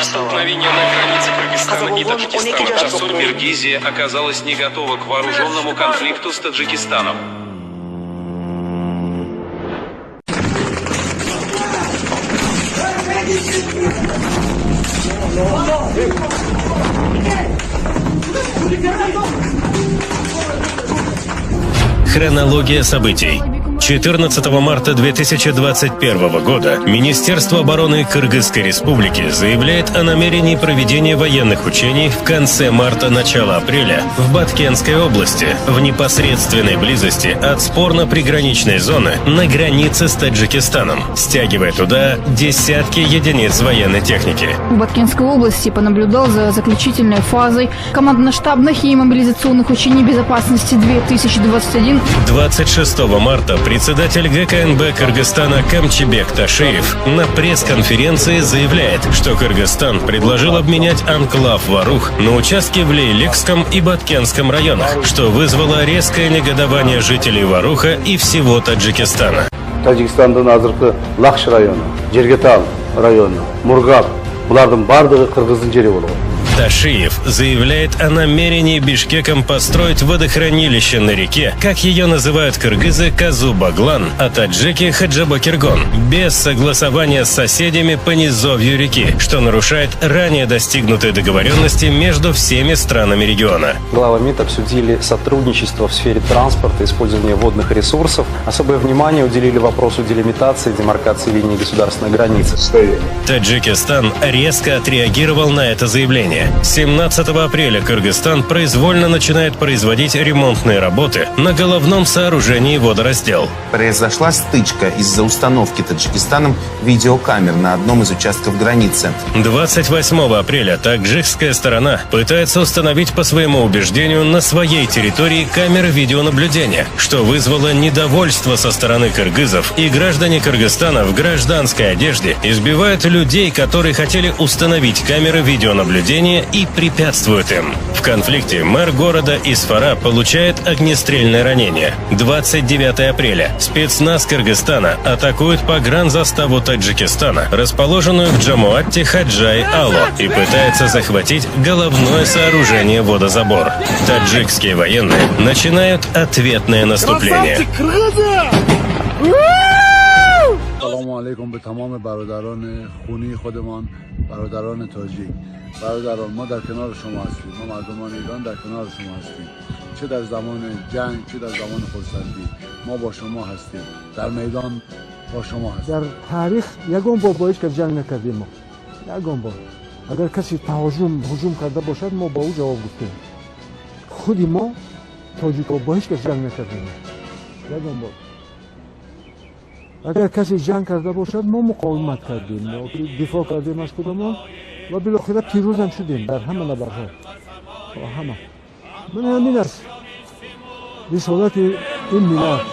Столкновение на границе Кыргызстана и Таджикистана. Жасур Миргизия оказалась не готова к вооруженному конфликту с Таджикистаном. Хронология событий. 14 марта 2021 года Министерство обороны Кыргызской Республики заявляет о намерении проведения военных учений в конце марта-начала апреля в Баткенской области, в непосредственной близости от спорно-приграничной зоны на границе с Таджикистаном, стягивая туда десятки единиц военной техники. В Баткенской области понаблюдал за заключительной фазой командно-штабных и мобилизационных учений безопасности 2021. 26 марта председатель ГКНБ Кыргызстана Камчибек Ташиев на пресс-конференции заявляет, что Кыргызстан предложил обменять анклав Варух на участки в Лейликском и Баткенском районах, что вызвало резкое негодование жителей Варуха и всего Таджикистана. Таджикистандың азыркы Лакш районы, Жергетал районы, Мургаб, булардын бардыгы кыргыздын жери болгон. Ташиев заявляет о намерении Бишкеком построить водохранилище на реке, как ее называют кыргызы, Казу-Баглан, а таджики Хаджабакиргон, без согласования с соседями по низовью реки, что нарушает ранее достигнутые договоренности между всеми странами региона. Главы МИД обсудили сотрудничество в сфере транспорта, использования водных ресурсов. Особое внимание уделили вопросу делимитации и демаркации линии государственной границы. Таджикистан резко отреагировал на это заявление. 17 апреля Кыргызстан произвольно начинает производить ремонтные работы на головном сооружении водораздел. Произошла стычка из-за установки Таджикистаном видеокамер на одном из участков границы. 28 апреля таджикская сторона пытается установить по своему убеждению на своей территории камеры видеонаблюдения, что вызвало недовольство со стороны кыргызов, и граждане Кыргызстана в гражданской одежде избивают людей, которые хотели установить камеры видеонаблюдения, и препятствуют им. В конфликте мэр города Исфара получает огнестрельное ранение. 29 апреля спецназ Кыргызстана атакует погранзаставу Таджикистана, расположенную в Джамуатте Хаджай-Алу, и пытается захватить головное сооружение водозабор. Таджикские военные начинают ответное наступление. سلام علیکم به تمام برادران خونی خودمان، برادران تاجیک. برادران، ما در کنار شما هستیم. ما مردمان ایران در کنار شما هستیم. چه در زمان جنگ، چه در زمان خرسندی، ما با شما هستیم. در میدان با شما هستیم. در تاریخ یگان بار با هیچ کس جنگ نکردیم ما. یگان بار. اگر کسی هجوم کرده باشد ما با او جواب گفتیم. خودی ما تاجیک‌ها با هیچ کس جنگ نکردیم. یگان بار. اگر کسی جنگ کرده باشد ما مقاومت کردیم، دفاع کردیم از خودمان و بالاخره پیروز هم شدیم در همه نبردها. همه من همین است رسالت این ملت.